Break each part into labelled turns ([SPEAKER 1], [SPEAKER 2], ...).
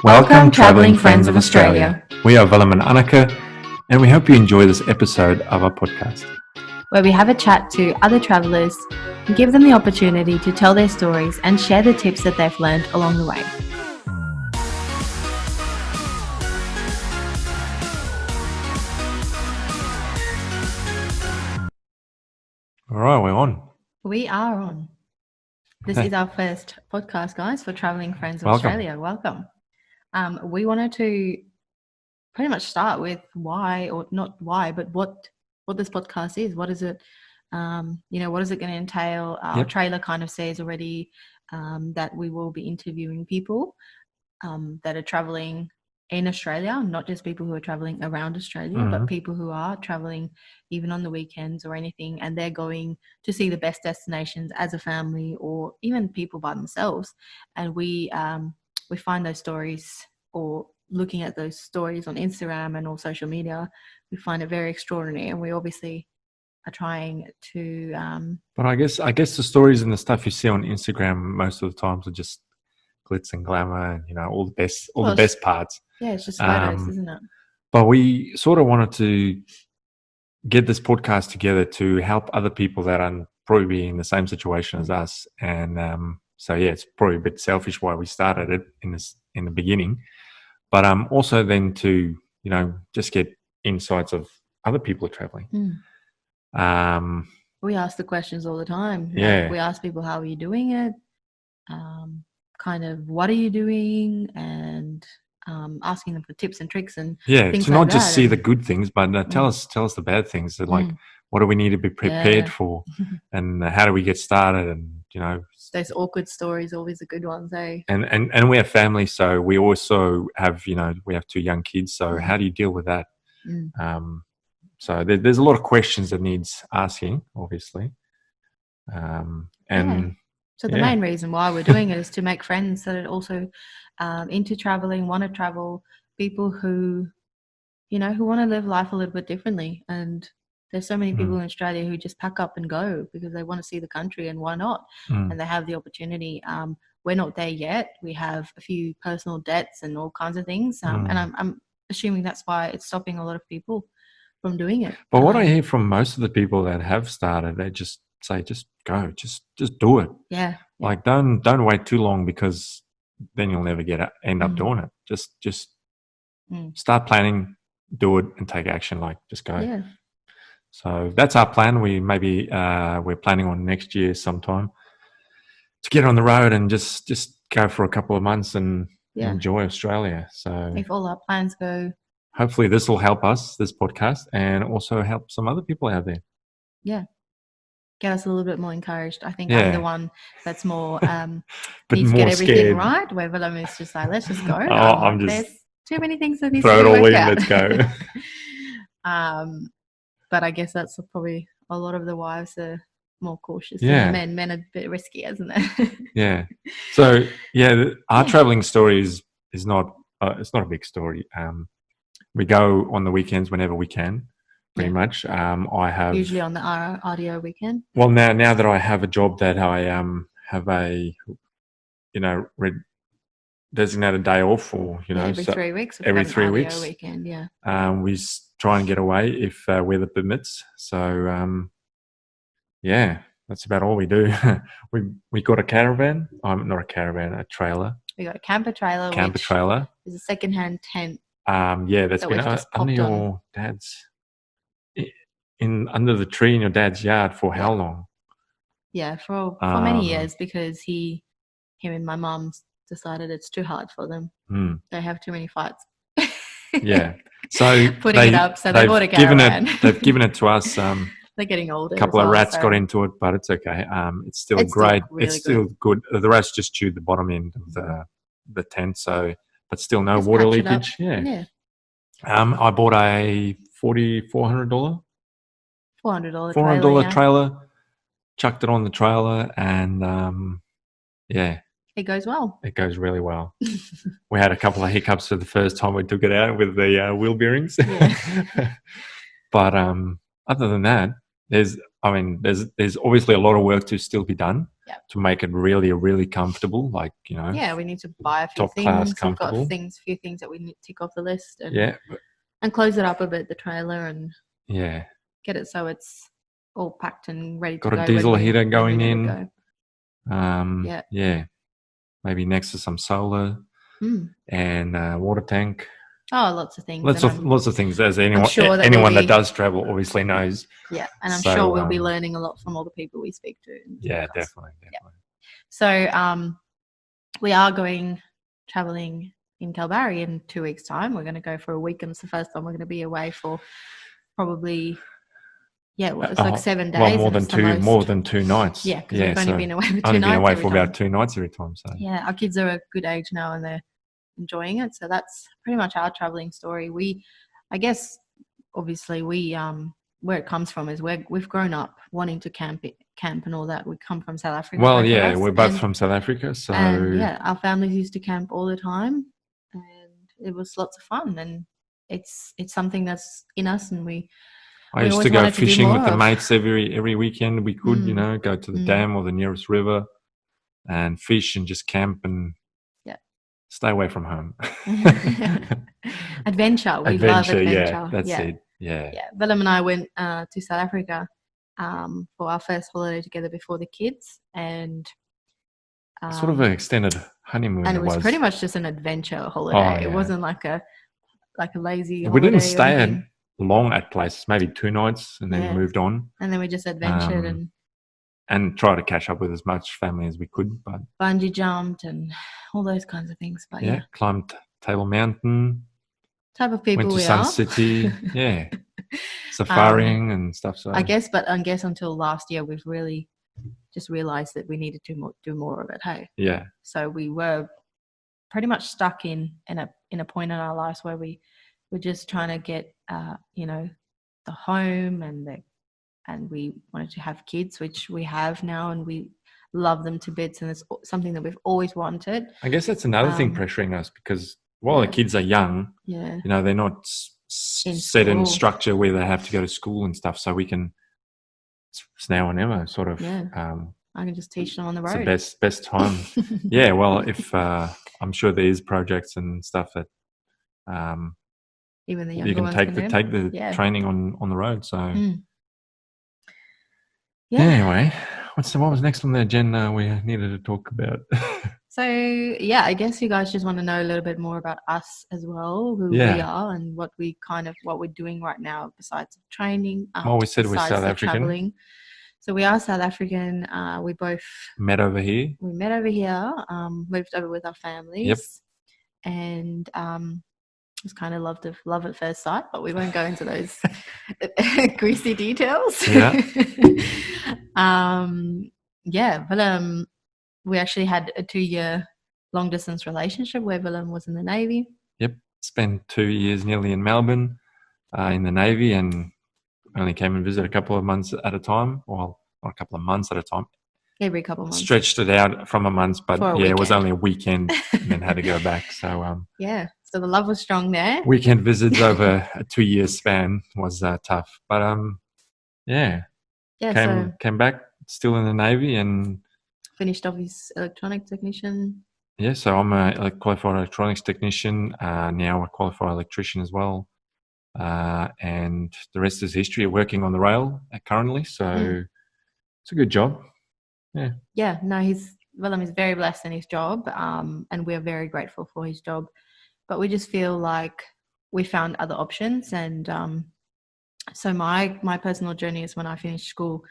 [SPEAKER 1] Welcome, travelling friends of Australia.
[SPEAKER 2] We are Willem and Anneke, and we hope you enjoy this episode of our podcast.
[SPEAKER 1] Where we have a chat to other travellers and give them the opportunity to tell their stories and share the tips that they've learned along the way.
[SPEAKER 2] All right, we're on.
[SPEAKER 1] We are on. This is our first podcast, guys, for Travelling Friends of
[SPEAKER 2] Welcome.
[SPEAKER 1] Australia. Welcome. We wanted to pretty much start with why, or not why, but what this podcast is. What is it? What is it going to entail? Our trailer kind of says already that we will be interviewing people that are traveling in Australia, not just people who are traveling around Australia, but people who are traveling even on the weekends or anything, and they're going to see the best destinations as a family or even people by themselves. And we find those stories, or looking at those stories on Instagram and all social media, we find it very extraordinary, and we obviously are trying to
[SPEAKER 2] But I guess the stories and the stuff you see on Instagram most of the times are just glitz and glamour and all the best parts.
[SPEAKER 1] Yeah, it's just photos, isn't it?
[SPEAKER 2] But we sort of wanted to get this podcast together to help other people that are probably in the same situation as us. And so it's probably a bit selfish why we started it in the beginning, but also then to just get insights of other people traveling.
[SPEAKER 1] We ask the questions all the time.
[SPEAKER 2] Yeah,
[SPEAKER 1] we ask people, how are you doing it? Kind of, what are you doing? And asking them for tips and tricks and things
[SPEAKER 2] to
[SPEAKER 1] like
[SPEAKER 2] not just
[SPEAKER 1] that.
[SPEAKER 2] see the good things, but tell us the bad things. Like, what do we need to be prepared for, and how do we get started? And
[SPEAKER 1] those awkward stories, always the good ones, eh?
[SPEAKER 2] And we have family, so we also have we have 2 young kids. So how do you deal with that? So there's a lot of questions that needs asking, obviously.
[SPEAKER 1] So the main reason why we're doing it is to make friends that are also into traveling, want to travel, people who want to live life a little bit differently. And there's so many people in Australia who just pack up and go because they want to see the country, and why not? And they have the opportunity. We're not there yet. We have a few personal debts and all kinds of things. And I'm assuming that's why it's stopping a lot of people from doing it.
[SPEAKER 2] But what I hear from most of the people that have started, they just say, just go, just do it.
[SPEAKER 1] Yeah.
[SPEAKER 2] Like, don't wait too long, because then you'll never end up doing it. Just start planning, do it, and take action. Like, just go.
[SPEAKER 1] Yeah.
[SPEAKER 2] So that's our plan. We're planning on next year sometime to get on the road and just go for a couple of months and enjoy Australia. So
[SPEAKER 1] if all our plans go,
[SPEAKER 2] hopefully this will help us, this podcast, and also help some other people out there.
[SPEAKER 1] Yeah. Get us a little bit more encouraged. I think I'm the one that's more needs to get everything
[SPEAKER 2] scared.
[SPEAKER 1] Right. Where Willem is just like, let's just go.
[SPEAKER 2] I'm just,
[SPEAKER 1] there's too many things that need
[SPEAKER 2] throw
[SPEAKER 1] to
[SPEAKER 2] it all in.
[SPEAKER 1] out.
[SPEAKER 2] Let's go.
[SPEAKER 1] But I guess that's probably a lot of the wives are more cautious
[SPEAKER 2] Yeah.
[SPEAKER 1] than the men. Men are a bit risky, isn't it?
[SPEAKER 2] Yeah. So our traveling story is not it's not a big story. We go on the weekends whenever we can. Pretty much. I have
[SPEAKER 1] usually on the RDO weekend.
[SPEAKER 2] Well, now that I have a job that I have a designated day off for
[SPEAKER 1] every 3 weeks.
[SPEAKER 2] Every 3 weeks.
[SPEAKER 1] Weekend,
[SPEAKER 2] we try and get away if weather permits. So that's about all we do. we got a caravan. Not a caravan, a trailer.
[SPEAKER 1] We got a camper trailer.
[SPEAKER 2] Camper trailer.
[SPEAKER 1] It's a secondhand tent.
[SPEAKER 2] That's been under your dad's. Under the tree in your dad's yard for how long? Yeah,
[SPEAKER 1] for many years, because him and my mum decided it's too hard for them. They have too many fights.
[SPEAKER 2] Yeah, so
[SPEAKER 1] putting it up, so they bought a caravan.
[SPEAKER 2] They've given it to us.
[SPEAKER 1] They're getting older.
[SPEAKER 2] A couple of rats got into it, but it's okay. It's still great. It's still good. The rats just chewed the bottom end of the tent, so but still no water leakage. Yeah. I bought a $400 trailer, chucked it on the trailer, and
[SPEAKER 1] it goes well.
[SPEAKER 2] It goes really well. We had a couple of hiccups for the first time we took it out with the wheel bearings. But other than that, there's I mean, there's obviously a lot of work to still be done
[SPEAKER 1] Yep.
[SPEAKER 2] to make it really, really comfortable. Like, you know,
[SPEAKER 1] Yeah, we need to buy a few
[SPEAKER 2] top class
[SPEAKER 1] things. We've got
[SPEAKER 2] comfortable.
[SPEAKER 1] few things that we need to tick off the list and,
[SPEAKER 2] Yeah.
[SPEAKER 1] and close it up a bit, the trailer, and
[SPEAKER 2] Yeah.
[SPEAKER 1] get it so it's all packed and ready to
[SPEAKER 2] Got
[SPEAKER 1] go.
[SPEAKER 2] a diesel heater
[SPEAKER 1] when
[SPEAKER 2] going
[SPEAKER 1] we need
[SPEAKER 2] in.
[SPEAKER 1] to go.
[SPEAKER 2] Yeah. Maybe next to some solar and water tank.
[SPEAKER 1] Oh, lots of things.
[SPEAKER 2] Lots of things. As anyone that does travel obviously knows.
[SPEAKER 1] Yeah, and I'm sure we'll be learning a lot from all the people we speak to.
[SPEAKER 2] Yeah, definitely.
[SPEAKER 1] Yeah. So we are going traveling in Kalbarri in 2 weeks' time. We're going to go for a week, and it's the first time we're going to be away for probably it's like 7 days.
[SPEAKER 2] Well, more than 2 nights.
[SPEAKER 1] Yeah, because we've only been away for 2 nights.
[SPEAKER 2] Only been away for about 2 nights every time. So
[SPEAKER 1] yeah, our kids are a good age now, and they're enjoying it. So that's pretty much our traveling story. I guess, obviously, where it comes from is we've grown up wanting to camp and all that. We come from South Africa.
[SPEAKER 2] Well, yeah, we're both from South Africa, so
[SPEAKER 1] our families used to camp all the time, and it was lots of fun. And it's something that's in us, and
[SPEAKER 2] I used to go fishing with the mates every weekend. We could, go to the dam or the nearest river and fish and just camp and stay away from home.
[SPEAKER 1] Adventure. We love adventure.
[SPEAKER 2] Yeah, that's it. Yeah.
[SPEAKER 1] Willem and I went to South Africa for our first holiday together before the kids, and
[SPEAKER 2] sort of an extended honeymoon.
[SPEAKER 1] And it was pretty much just an adventure holiday. It wasn't like a lazy holiday.
[SPEAKER 2] We didn't stay long at places, maybe 2 nights, and then moved on.
[SPEAKER 1] And then we just adventured
[SPEAKER 2] and try to catch up with as much family as we could. But
[SPEAKER 1] bungee jumped and all those kinds of things. But
[SPEAKER 2] climbed Table Mountain.
[SPEAKER 1] Type of people
[SPEAKER 2] went to
[SPEAKER 1] we
[SPEAKER 2] Sun
[SPEAKER 1] are.
[SPEAKER 2] City, safaring and stuff. So
[SPEAKER 1] I guess until last year we've really just realised that we needed to do more of it. Hey.
[SPEAKER 2] Yeah.
[SPEAKER 1] So we were pretty much stuck in a point in our lives where we were just trying to get the home and we wanted to have kids, which we have now, and we love them to bits, and it's something that we've always wanted.
[SPEAKER 2] I guess that's another thing pressuring us, because while the kids are young, they're not set in structure where they have to go to school and stuff, so we can, it's now or never sort of.
[SPEAKER 1] I can just teach them on the road.
[SPEAKER 2] It's the best time. Yeah, well, if I'm sure there is projects and stuff that
[SPEAKER 1] even the
[SPEAKER 2] you can take the training on the road. So anyway, what was next on the agenda we needed to talk about?
[SPEAKER 1] So I guess you guys just want to know a little bit more about us as well, who we are and what we're doing right now besides training.
[SPEAKER 2] We said we're South African.
[SPEAKER 1] Traveling. So we are South African. We both
[SPEAKER 2] met over here.
[SPEAKER 1] Moved over with our families.
[SPEAKER 2] Yep.
[SPEAKER 1] And it was kind of love at first sight, but we won't go into those greasy details.
[SPEAKER 2] Yeah.
[SPEAKER 1] But we actually had a 2-year long distance relationship where Willem was in the Navy.
[SPEAKER 2] Yep. Spent 2 years nearly in Melbourne in the Navy, and only came and visited a couple of months at a time. Well, not a couple of months at a time.
[SPEAKER 1] Every couple of months.
[SPEAKER 2] Stretched it out from a month, but it was only a weekend and then had to go back. So
[SPEAKER 1] so the love was strong there.
[SPEAKER 2] Weekend visits over a 2-year span was tough. But came back still in the Navy and
[SPEAKER 1] finished off his electronic technician.
[SPEAKER 2] Yeah, so I'm a qualified electronics technician, now a qualified electrician as well. And the rest is history. Working on the rail currently, so it's a good job. Yeah.
[SPEAKER 1] Willem is very blessed in his job, and we're very grateful for his job. But we just feel like we found other options, and so my personal journey is when I finished school,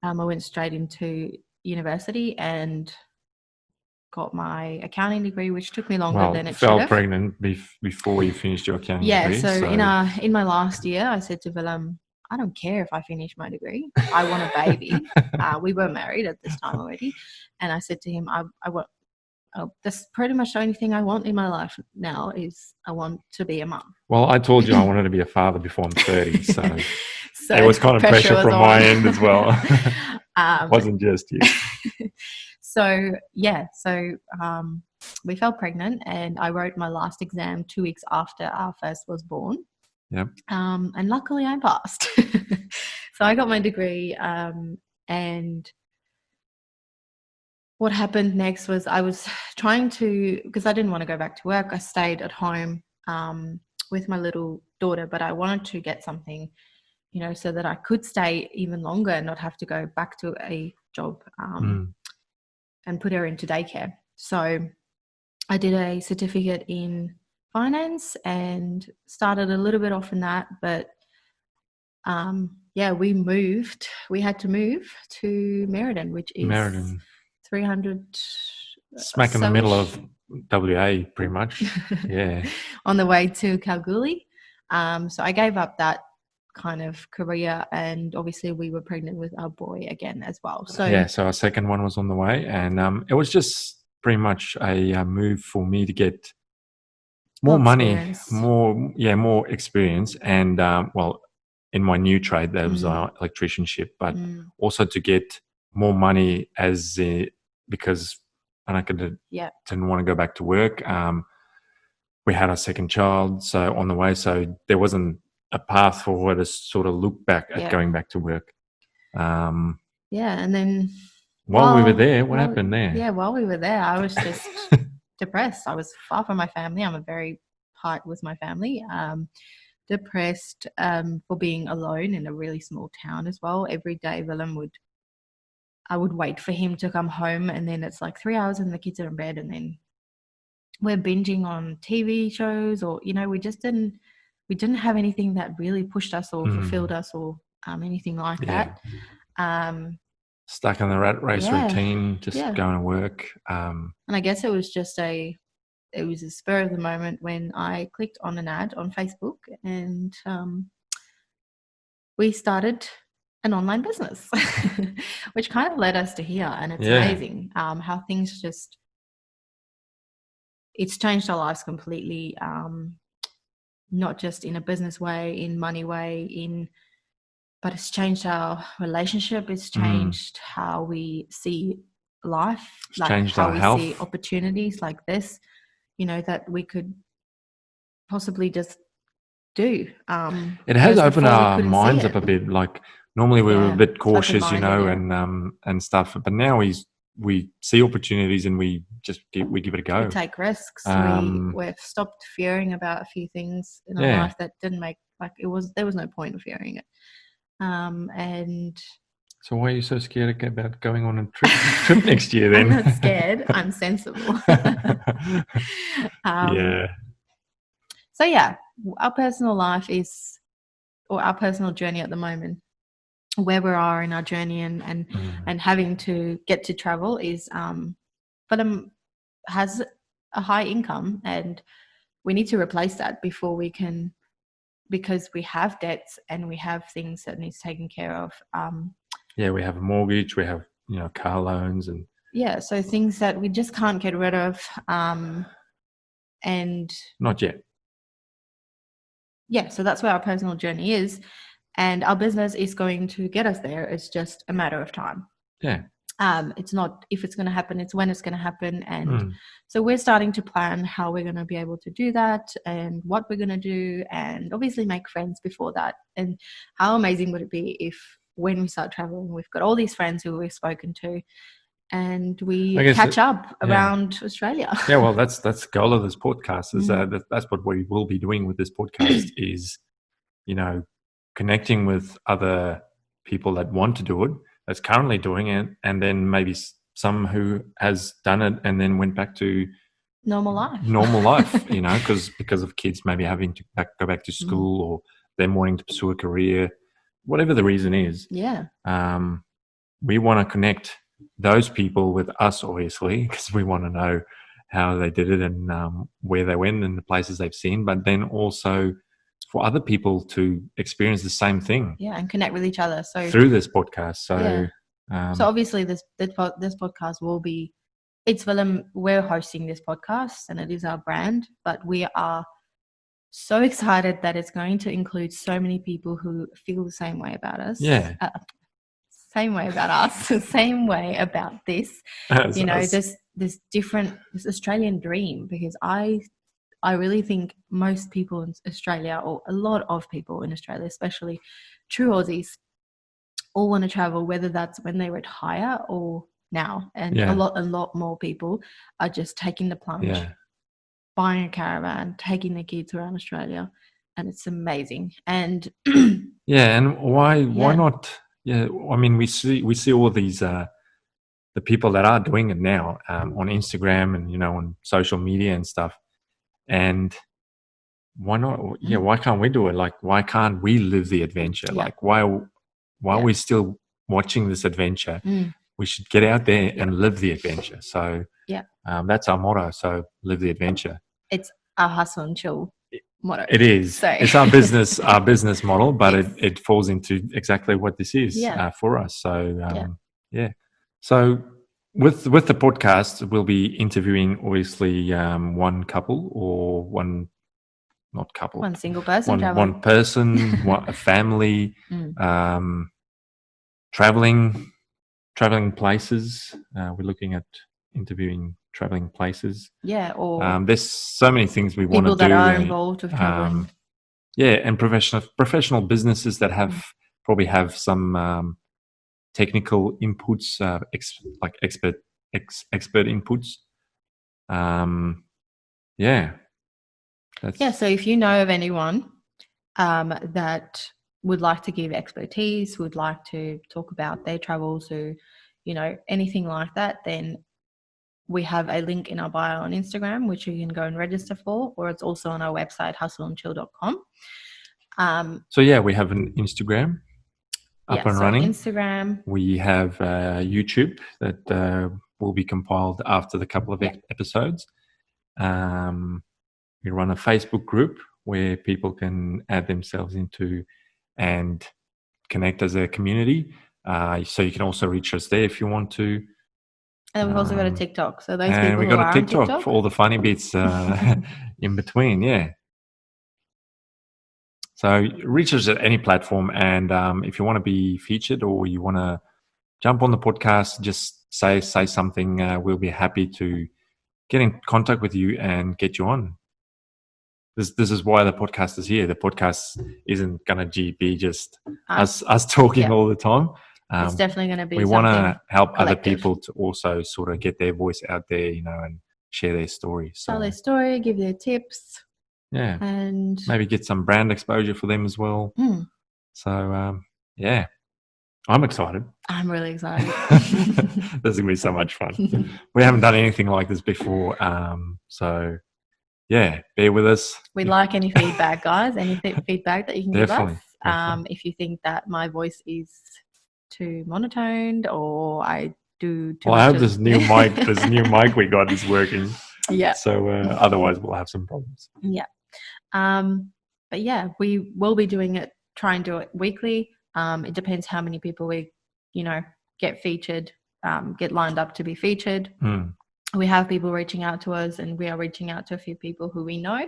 [SPEAKER 1] I went straight into university and got my accounting degree, which took me longer than it should have.
[SPEAKER 2] Fell pregnant before you finished your accounting degree.
[SPEAKER 1] So in my last year, I said to Willem, I don't care if I finish my degree. I want a baby. We were married at this time already. And I said to him, I want, that's pretty much the only thing I want in my life now is I want to be a mum.
[SPEAKER 2] Well, I told you I wanted to be a father before I'm 30. So it was kind of pressure from my end as well. It wasn't just you.
[SPEAKER 1] So we fell pregnant, and I wrote my last exam 2 weeks after our first was born.
[SPEAKER 2] Yep.
[SPEAKER 1] And luckily I passed. So I got my degree, and what happened next was I was trying to, because I didn't want to go back to work, I stayed at home with my little daughter, but I wanted to get something, you know, so that I could stay even longer and not have to go back to a job and put her into daycare. So I did a certificate in finance and started a little bit off in that, but we had to move to Merredin, which is
[SPEAKER 2] Meriden.
[SPEAKER 1] 300
[SPEAKER 2] Smack in the middle of WA, pretty much. Yeah.
[SPEAKER 1] On the way to Kalgoorlie. So I gave up that kind of career, and obviously we were pregnant with our boy again as well. So
[SPEAKER 2] so our second one was on the way, and it was just pretty much a move for me to get more money, more experience, and in my new trade, that was electricianship, but also to get more money because Anneke didn't want to go back to work. We had our second child, so on the way, so there wasn't a path for her to sort of look back at going back to work.
[SPEAKER 1] And then
[SPEAKER 2] while we were there, what happened there?
[SPEAKER 1] Yeah, while we were there, I was just depressed. I was far from my family. I'm a very part with my family. Depressed for being alone in a really small town as well. Every day, I would wait for him to come home, and then it's like 3 hours and the kids are in bed, and then we're binging on TV shows, or, you know, we didn't have anything that really pushed us or fulfilled us or anything like that.
[SPEAKER 2] Stuck in the rat race routine, just going to work.
[SPEAKER 1] And I guess it was just a spur of the moment when I clicked on an ad on Facebook, and we started an online business, which kind of led us to here. And it's amazing how things it's changed our lives completely, not just in a business way, in money way, but it's changed our relationship. It's changed how we see life,
[SPEAKER 2] it's changed how we see
[SPEAKER 1] opportunities like this, you know, that we could possibly just do.
[SPEAKER 2] It has opened our minds up a bit. Like normally we were a bit cautious, you know, and stuff, but now we see opportunities and we give it a go.
[SPEAKER 1] We take risks. We've stopped fearing about a few things in our life that didn't make, like, there was no point of fearing it. And
[SPEAKER 2] so why are you so scared about going on a trip next year then?
[SPEAKER 1] I'm not scared. I'm sensible. So our personal life or our personal journey at the moment, where we are in our journey and having to get to travel is, Willem has a high income, and we need to replace that before we can, because we have debts and we have things that needs taken care of.
[SPEAKER 2] We have a mortgage, we have, you know, car loans, and
[SPEAKER 1] so things that we just can't get rid of, and
[SPEAKER 2] not yet.
[SPEAKER 1] So that's where our personal journey is, and our business is going to get us there. It's just a matter of time. It's not if it's going to happen, it's when it's going to happen. And so we're starting to plan how we're going to be able to do that and what we're going to do, and obviously make friends before that. And how amazing would it be if when we start traveling, we've got all these friends who we've spoken to and we catch up around Australia.
[SPEAKER 2] Well, that's the goal of this podcast, is that's what we will be doing with this podcast is, you know, connecting with other people that want to do it, that's currently doing it, and then maybe some who has done it and then went back to
[SPEAKER 1] normal life,
[SPEAKER 2] you know, because of kids maybe having to go back to school or them wanting to pursue a career, whatever the reason is. We want to connect those people with us, obviously, because we want to know how they did it and where they went and the places they've seen, but then also for other people to experience the same thing.
[SPEAKER 1] And connect with each other. So
[SPEAKER 2] through this podcast. So
[SPEAKER 1] obviously this podcast will be, it's Willem, we're hosting this podcast and it is our brand, but we are so excited that it's going to include so many people who feel the same way about us. Same way about us, the same way about this. You know, this Australian dream, because I I really think most people in Australia, or a lot of people in Australia, especially true Aussies, all want to travel, whether that's when they retire or now. And a lot more people are just taking the plunge, buying a caravan, taking their kids around Australia, and it's amazing. And
[SPEAKER 2] and why not? Yeah, I mean, we see all these the people that are doing it now on Instagram and on social media and stuff. And why not? Yeah, why can't we do it? Like, why can't we live the adventure? Like, why are we still watching this adventure? We should get out there and live the adventure. So that's our motto. So live the adventure.
[SPEAKER 1] It's our hustle and chill motto.
[SPEAKER 2] It is. So. It's our business model, but it falls into exactly what this is for us. So So with the podcast, we'll be interviewing obviously one couple or one
[SPEAKER 1] single person,
[SPEAKER 2] one person, a family, traveling places. We're looking at interviewing traveling places.
[SPEAKER 1] Yeah, or
[SPEAKER 2] there's so many things we want to do.
[SPEAKER 1] People that are involved with traveling.
[SPEAKER 2] And professional businesses that probably have some technical inputs, like expert inputs.
[SPEAKER 1] So if you know of anyone that would like to give expertise, would like to talk about their travels or, anything like that, then we have a link in our bio on Instagram, which you can go and register for, or it's also on our website, hustleandchill.com.
[SPEAKER 2] We have an Instagram up and running.
[SPEAKER 1] Instagram.
[SPEAKER 2] We have YouTube that will be compiled after the couple of episodes. We run a Facebook group where people can add themselves into and connect as a community. So you can also reach us there if you want to.
[SPEAKER 1] And then we've also got a TikTok. So those people
[SPEAKER 2] and we've
[SPEAKER 1] who
[SPEAKER 2] got
[SPEAKER 1] are
[SPEAKER 2] a TikTok,
[SPEAKER 1] on TikTok
[SPEAKER 2] for all the funny bits in between. Yeah. So reach us at any platform, and if you want to be featured or you want to jump on the podcast, just say something. We'll be happy to get in contact with you and get you on. This is why the podcast is here. The podcast isn't going to be just us talking all the time.
[SPEAKER 1] It's definitely going to be
[SPEAKER 2] we want to help
[SPEAKER 1] collective.
[SPEAKER 2] Other people to also sort of get their voice out there, and share their story.
[SPEAKER 1] Tell their story, give their tips.
[SPEAKER 2] Yeah.
[SPEAKER 1] And
[SPEAKER 2] maybe get some brand exposure for them as well. So, I'm excited.
[SPEAKER 1] I'm really excited.
[SPEAKER 2] This is going to be so much fun. We haven't done anything like this before. So, bear with us.
[SPEAKER 1] We'd like any feedback, guys. Any feedback that you can give us.
[SPEAKER 2] Definitely.
[SPEAKER 1] If you think that my voice is too monotoned or I do too
[SPEAKER 2] much.
[SPEAKER 1] I
[SPEAKER 2] hope this new mic we got is working.
[SPEAKER 1] Yeah.
[SPEAKER 2] So otherwise we'll have some problems.
[SPEAKER 1] Yeah. But we will be try and do it weekly. It depends how many people we, get featured, get lined up to be featured. We have people reaching out to us, and we are reaching out to a few people who we know.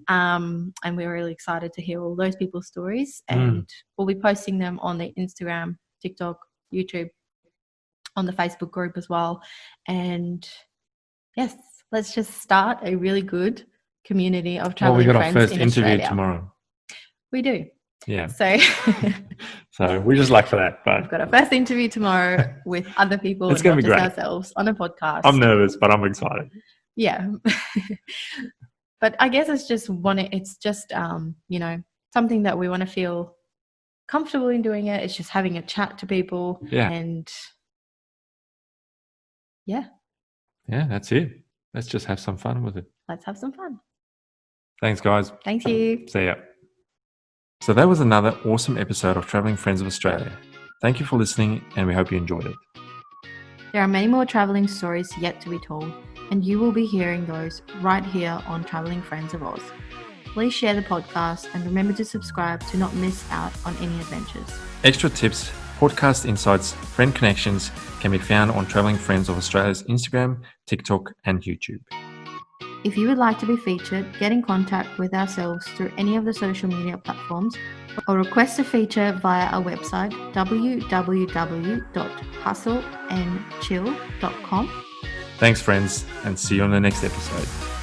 [SPEAKER 1] And we're really excited to hear all those people's stories. And we'll be posting them on the Instagram, TikTok, YouTube, on the Facebook group as well. And yes, let's just start a really good community of traveling friends in Australia.
[SPEAKER 2] We got our first interview tomorrow.
[SPEAKER 1] We do.
[SPEAKER 2] Yeah.
[SPEAKER 1] So
[SPEAKER 2] we just like for that. But
[SPEAKER 1] we've got our first interview tomorrow with other people,
[SPEAKER 2] it's going to be great.
[SPEAKER 1] Ourselves on a podcast.
[SPEAKER 2] I'm nervous, but I'm excited.
[SPEAKER 1] Yeah. But I guess it's just something that we want to feel comfortable in doing it. It's just having a chat to people.
[SPEAKER 2] Yeah.
[SPEAKER 1] And
[SPEAKER 2] yeah, that's it. Let's just have some fun with it.
[SPEAKER 1] Let's have some fun.
[SPEAKER 2] Thanks, guys.
[SPEAKER 1] Thank you.
[SPEAKER 2] See ya. So that was another awesome episode of Traveling Friends of Australia. Thank you for listening, and we hope you enjoyed it.
[SPEAKER 1] There are many more traveling stories yet to be told, and you will be hearing those right here on Traveling Friends of Aus. Please share the podcast and remember to subscribe to not miss out on any adventures.
[SPEAKER 2] Extra tips, podcast insights, friend connections can be found on Traveling Friends of Australia's Instagram, TikTok, and YouTube.
[SPEAKER 1] If you would like to be featured, get in contact with ourselves through any of the social media platforms or request a feature via our website www.hustleandchill.com.
[SPEAKER 2] Thanks, friends, and see you on the next episode.